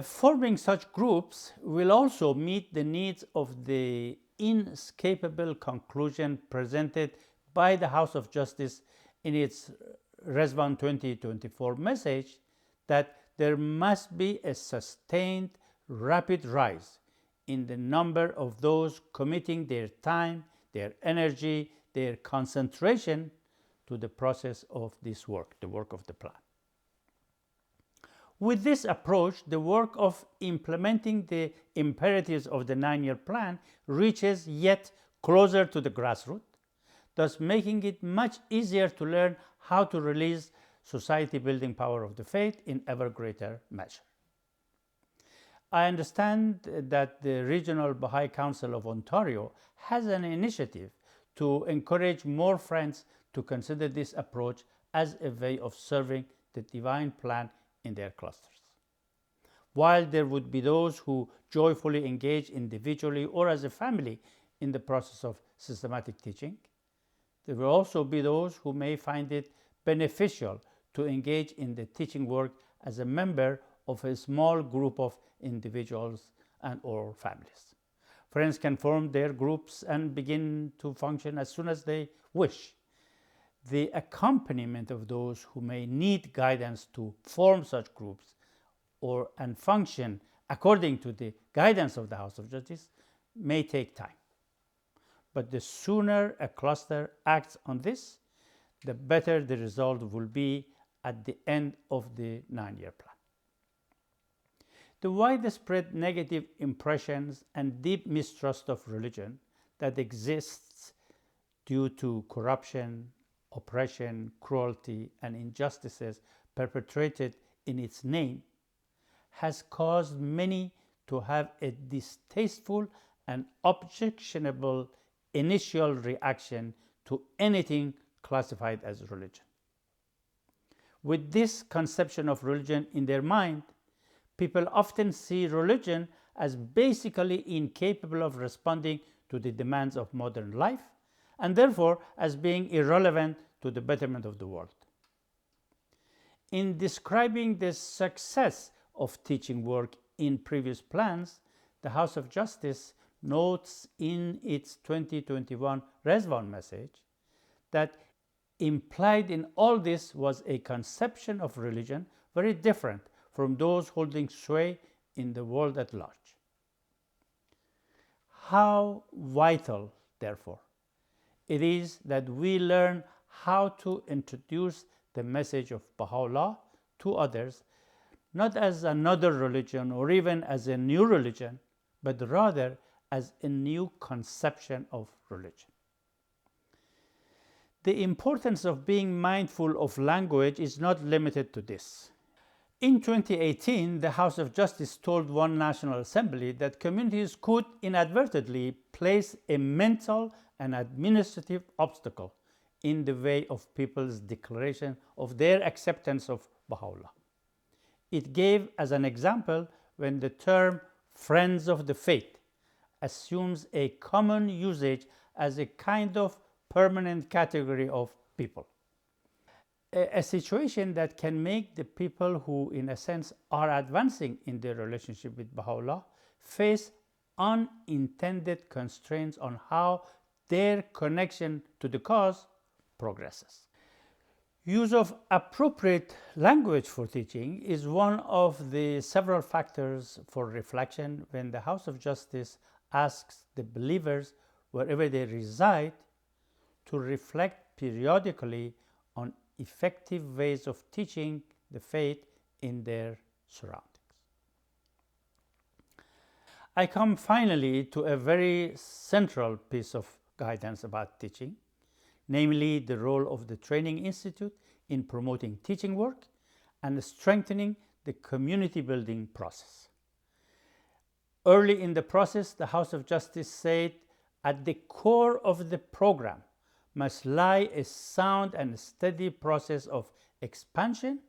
Forming such groups will also meet the needs of the inescapable conclusion presented by the House of Justice in its Resvan 2024 message that there must be a sustained, rapid rise in the number of those committing their time, their energy, their concentration to the process of this work, the work of the plan. With this approach, the work of implementing the imperatives of the 9-year plan reaches yet closer to the grassroots, thus making it much easier to learn how to release society-building power of the faith in ever greater measure. I understand that the Regional Baha'i Council of Ontario has an initiative to encourage more friends to consider this approach as a way of serving the divine plan in their clusters. While there would be those who joyfully engage individually or as a family in the process of systematic teaching, There will also be those who may find it beneficial to engage in the teaching work as a member of a small group of individuals and or families. Friends can form their groups and begin to function as soon as they wish. The accompaniment of those who may need guidance to form such groups and function according to the guidance of the House of Justice may take time. But the sooner a cluster acts on this, the better the result will be at the end of the 9-year plan. The widespread negative impressions and deep mistrust of religion that exists due to corruption, oppression, cruelty, and injustices perpetrated in its name has caused many to have a distasteful and objectionable initial reaction to anything classified as religion. With this conception of religion in their mind, people often see religion as basically incapable of responding to the demands of modern life, and therefore as being irrelevant to the betterment of the world. In describing the success of teaching work in previous plans, the House of Justice notes in its 2021 Resvan message that implied in all this was a conception of religion very different from those holding sway in the world at large. How vital, therefore, it is that we learn how to introduce the message of Baha'u'llah to others, not as another religion or even as a new religion, but rather as a new conception of religion. The importance of being mindful of language is not limited to this. In 2018, the House of Justice told one National Assembly that communities could inadvertently place a mental and administrative obstacle in the way of people's declaration of their acceptance of Baha'u'llah. It gave as an example when the term Friends of the Faith assumes a common usage as a kind of permanent category of people. A situation that can make the people who, in a sense, are advancing in their relationship with Baha'u'llah face unintended constraints on how their connection to the cause progresses. Use of appropriate language for teaching is one of the several factors for reflection when the House of Justice asks the believers, wherever they reside, to reflect periodically on effective ways of teaching the faith in their surroundings. I come finally to a very central piece of guidance about teaching, namely the role of the Training Institute in promoting teaching work and strengthening the community building process. Early in the process, the House of Justice said, at the core of the program must lie a sound and steady process of expansion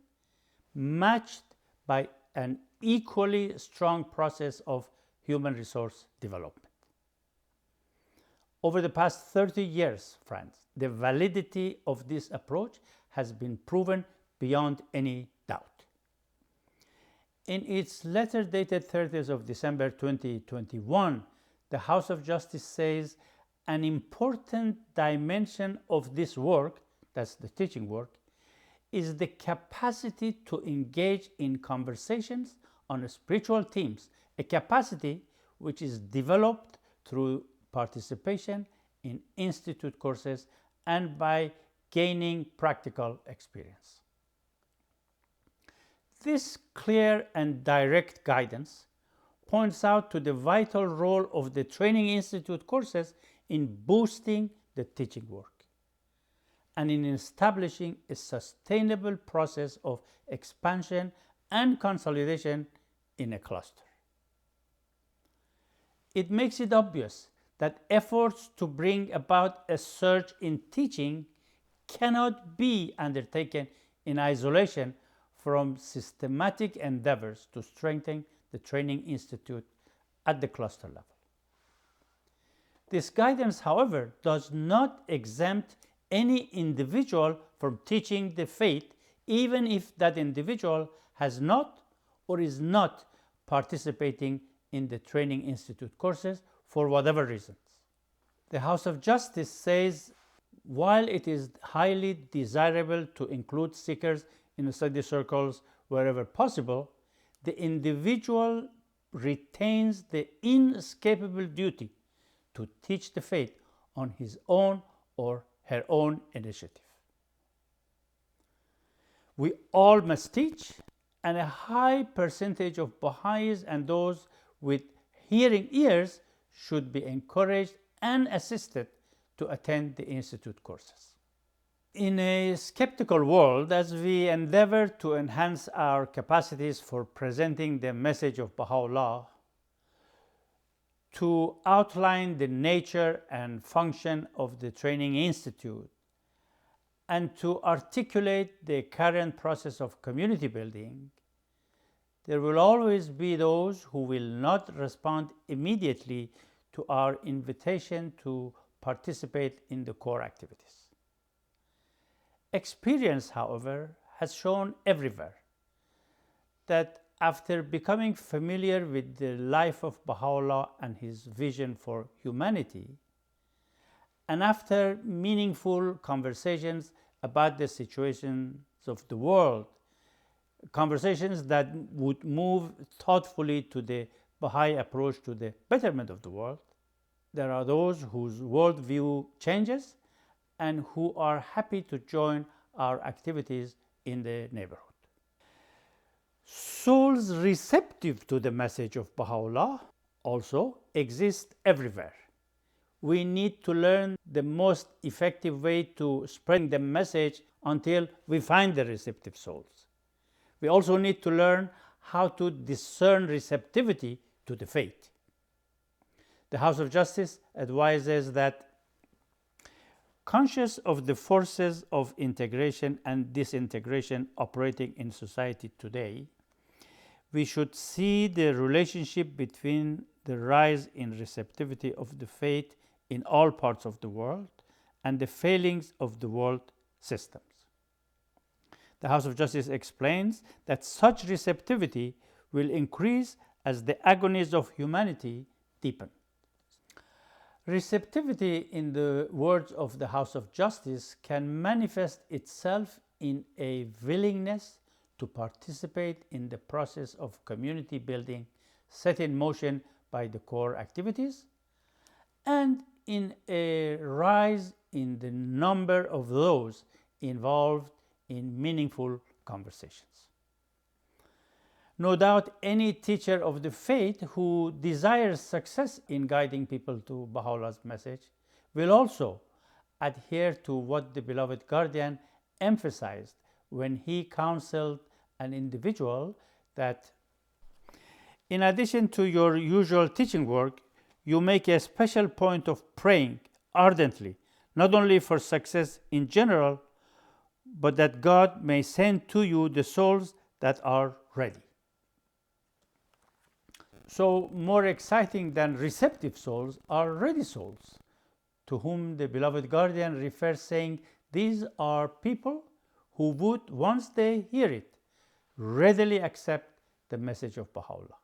matched by an equally strong process of human resource development. Over the past 30 years, friends, the validity of this approach has been proven beyond any doubt. In its letter dated 30th of December 2021, the House of Justice says an important dimension of this work, that's the teaching work, is the capacity to engage in conversations on spiritual themes, a capacity which is developed through participation in institute courses and by gaining practical experience. This clear and direct guidance points out to the vital role of the Training Institute courses in boosting the teaching work and in establishing a sustainable process of expansion and consolidation in a cluster. It makes it obvious that efforts to bring about a surge in teaching cannot be undertaken in isolation from systematic endeavors to strengthen the Training Institute at the cluster level. This guidance, however, does not exempt any individual from teaching the faith, even if that individual has not or is not participating in the training institute courses for whatever reasons. The House of Justice says, while it is highly desirable to include seekers in study circles wherever possible, the individual retains the inescapable duty to teach the faith on his own or her own initiative. We all must teach, and a high percentage of Bahá'ís and those with hearing ears should be encouraged and assisted to attend the institute courses. In a skeptical world, as we endeavor to enhance our capacities for presenting the message of Baha'u'llah, to outline the nature and function of the Training Institute, and to articulate the current process of community building, there will always be those who will not respond immediately to our invitation to participate in the core activities. Experience, however, has shown everywhere that after becoming familiar with the life of Baha'u'llah and his vision for humanity, and after meaningful conversations about the situations of the world, conversations that would move thoughtfully to the Baha'i approach to the betterment of the world, there are those whose worldview changes and who are happy to join our activities in the neighborhood. Souls receptive to the message of Baha'u'llah also exist everywhere. We need to learn the most effective way to spread the message until we find the receptive souls. We also need to learn how to discern receptivity to the faith. The House of Justice advises that, conscious of the forces of integration and disintegration operating in society today, we should see the relationship between the rise in receptivity of the faith in all parts of the world and the failings of the world systems. The House of Justice explains that such receptivity will increase as the agonies of humanity deepen. Receptivity, in the words of the House of Justice, can manifest itself in a willingness to participate in the process of community building set in motion by the core activities, and in a rise in the number of those involved in meaningful conversations. No doubt any teacher of the faith who desires success in guiding people to Baha'u'llah's message will also adhere to what the beloved guardian emphasized when he counseled an individual that, in addition to your usual teaching work, you make a special point of praying ardently, not only for success in general, but that God may send to you the souls that are ready. So, more exciting than receptive souls are ready souls, to whom the beloved guardian refers, saying, these are people who would, once they hear it, readily accept the message of Baha'u'llah.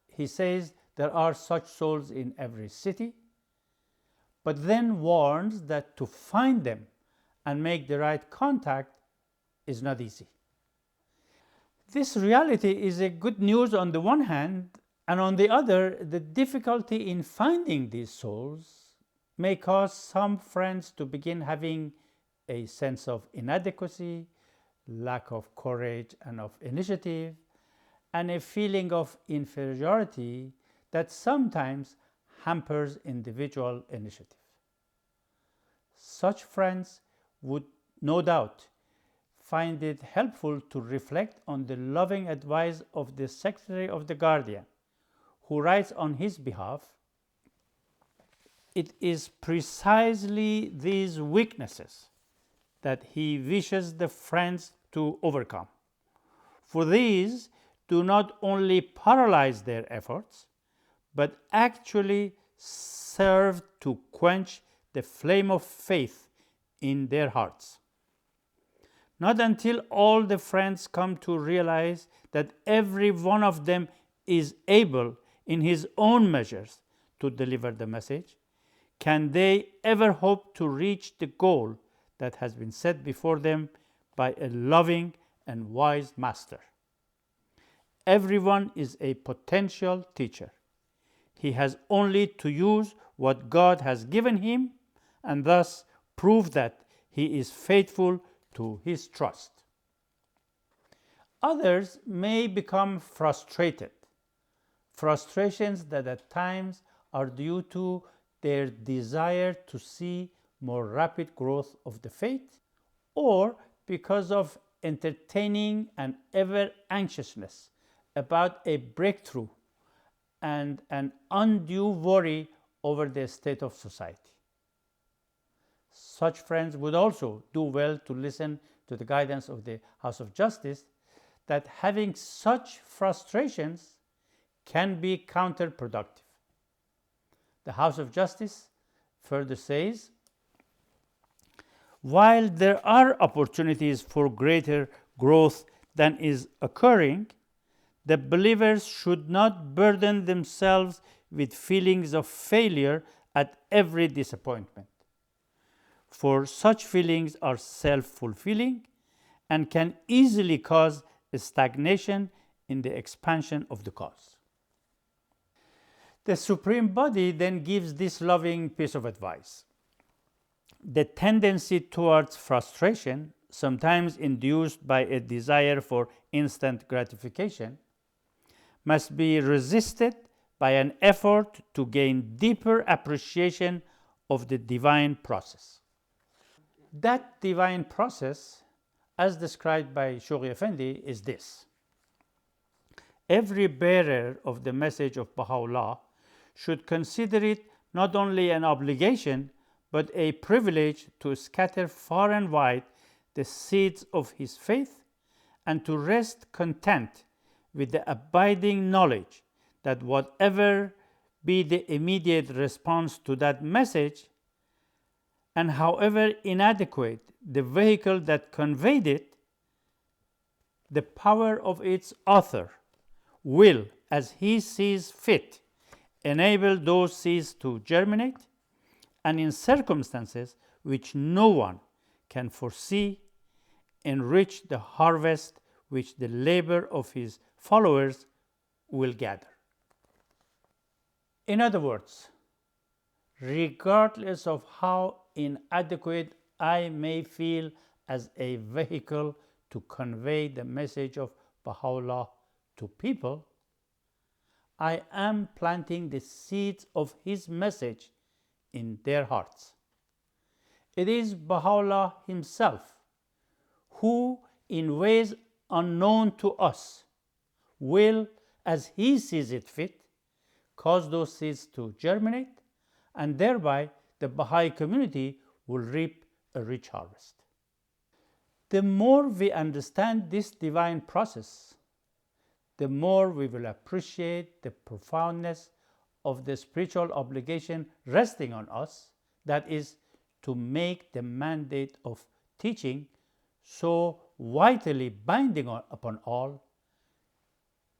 He says there are such souls in every city, but then warns that to find them and make the right contact is not easy. This reality is a good news on the one hand, and on the other, the difficulty in finding these souls may cause some friends to begin having a sense of inadequacy, lack of courage and of initiative, and a feeling of inferiority that sometimes hampers individual initiative. Such friends would no doubt find it helpful to reflect on the loving advice of the Secretary of the Guardian, who writes on his behalf, it is precisely these weaknesses that he wishes the friends to overcome. For these do not only paralyze their efforts, but actually serve to quench the flame of faith in their hearts. Not until all the friends come to realize that every one of them is able in his own measures to deliver the message can they ever hope to reach the goal that has been set before them by a loving and wise master. Everyone is a potential teacher. He has only to use what God has given him and thus prove that he is faithful to his trust. Others may become frustrated, frustrations that at times are due to their desire to see more rapid growth of the faith, or because of entertaining an ever anxiousness about a breakthrough and an undue worry over the state of society. Such friends would also do well to listen to the guidance of the House of Justice that having such frustrations can be counterproductive. The House of Justice further says, while there are opportunities for greater growth than is occurring, the believers should not burden themselves with feelings of failure at every disappointment, for such feelings are self-fulfilling and can easily cause a stagnation in the expansion of the cause. The Supreme Body then gives this loving piece of advice. The tendency towards frustration, sometimes induced by a desire for instant gratification, must be resisted by an effort to gain deeper appreciation of the divine process. That divine process, as described by Shoghi Effendi, is this. Every bearer of the message of Baha'u'llah should consider it not only an obligation but a privilege to scatter far and wide the seeds of his faith and to rest content with the abiding knowledge that whatever be the immediate response to that message, and however inadequate the vehicle that conveyed it, the power of its author will, as he sees fit, enable those seeds to germinate, and in circumstances which no one can foresee, enrich the harvest which the labor of his followers will gather. In other words, regardless of how inadequate I may feel as a vehicle to convey the message of Baha'u'llah to people, I am planting the seeds of his message in their hearts. It is Baha'u'llah himself who, in ways unknown to us, will, as he sees it fit, cause those seeds to germinate, and thereby the Baha'i community will reap a rich harvest. The more we understand this divine process, the more we will appreciate the profoundness of the spiritual obligation resting on us, that is, to make the mandate of teaching so vitally binding upon all,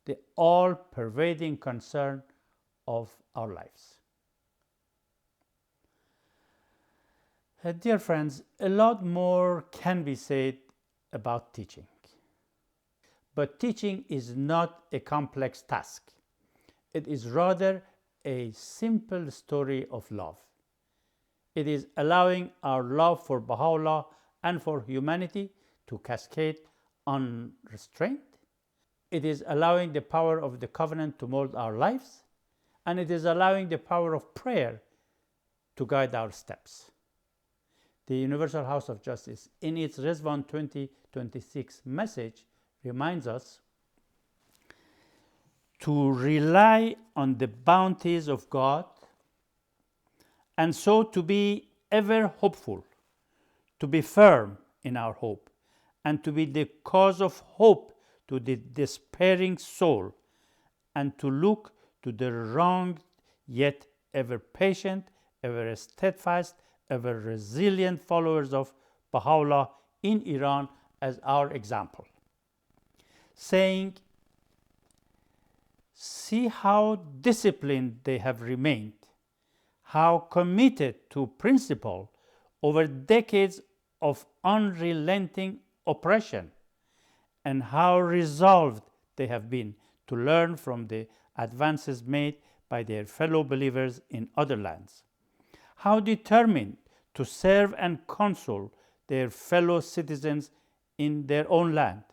the all-pervading concern of our lives. Dear friends, a lot more can be said about teaching. But teaching is not a complex task. It is rather a simple story of love. It is allowing our love for Baha'u'llah and for humanity to cascade unrestrained. It is allowing the power of the covenant to mold our lives, and it is allowing the power of prayer to guide our steps. The Universal House of Justice, in its Rizwan 2026 message, reminds us to rely on the bounties of God, and so to be ever hopeful, to be firm in our hope, and to be the cause of hope to the despairing soul, and to look to the wronged, yet ever patient, ever steadfast, ever resilient followers of Baha'u'llah in Iran as our example, saying, "See how disciplined they have remained, how committed to principle over decades of unrelenting oppression, and how resolved they have been to learn from the advances made by their fellow believers in other lands, how determined to serve and console their fellow citizens in their own land.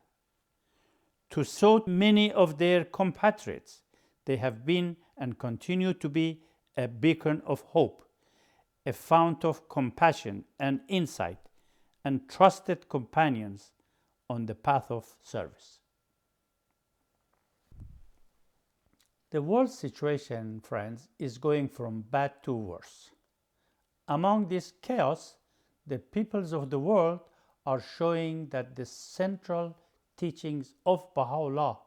To so many of their compatriots, they have been and continue to be a beacon of hope, a fount of compassion and insight, and trusted companions on the path of service." The world situation, friends, is going from bad to worse. Among this chaos, the peoples of the world are showing that the central teachings of Baha'u'llah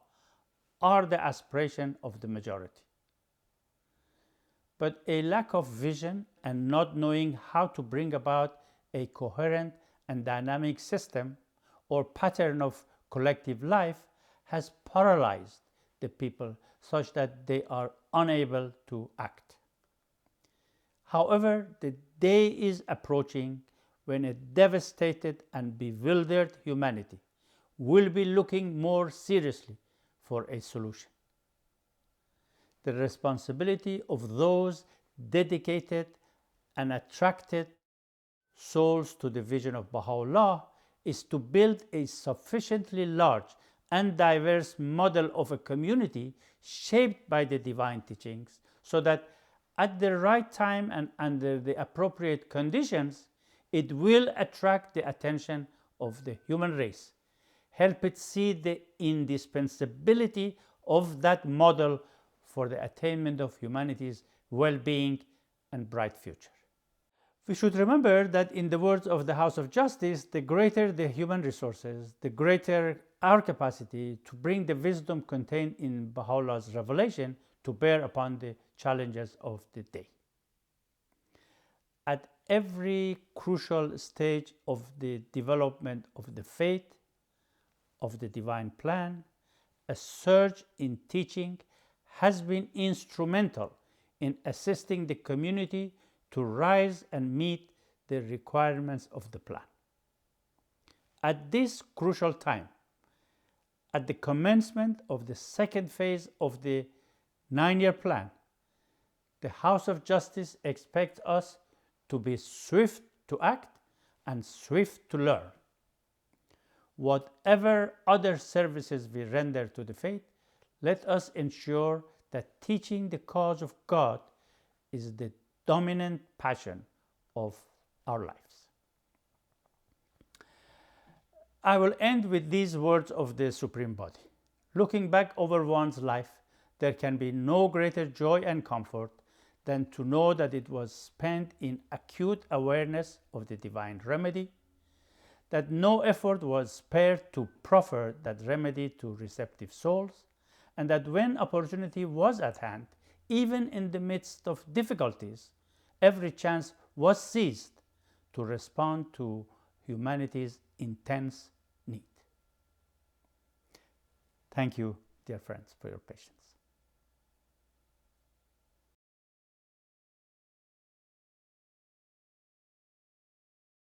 are the aspiration of the majority. But a lack of vision and not knowing how to bring about a coherent and dynamic system or pattern of collective life has paralyzed the people such that they are unable to act. However, the day is approaching when a devastated and bewildered humanity will be looking more seriously for a solution. The responsibility of those dedicated and attracted souls to the vision of Baha'u'llah is to build a sufficiently large and diverse model of a community shaped by the divine teachings, so that at the right time and under the appropriate conditions, it will attract the attention of the human race, help it see the indispensability of that model for the attainment of humanity's well-being and bright future. We should remember that, in the words of the House of Justice, the greater the human resources, the greater our capacity to bring the wisdom contained in Baha'u'llah's revelation to bear upon the challenges of the day. At every crucial stage of the development of the faith, of the divine plan, a surge in teaching has been instrumental in assisting the community to rise and meet the requirements of the plan. At this crucial time, at the commencement of the second phase of the 9-year plan, the House of Justice expects us to be swift to act and swift to learn. Whatever other services we render to the faith, let us ensure that teaching the cause of God is the dominant passion of our lives. I will end with these words of the Supreme Body. Looking back over one's life, there can be no greater joy and comfort than to know that it was spent in acute awareness of the divine remedy, that no effort was spared to proffer that remedy to receptive souls, and that when opportunity was at hand, even in the midst of difficulties, every chance was seized to respond to humanity's intense need. Thank you, dear friends, for your patience.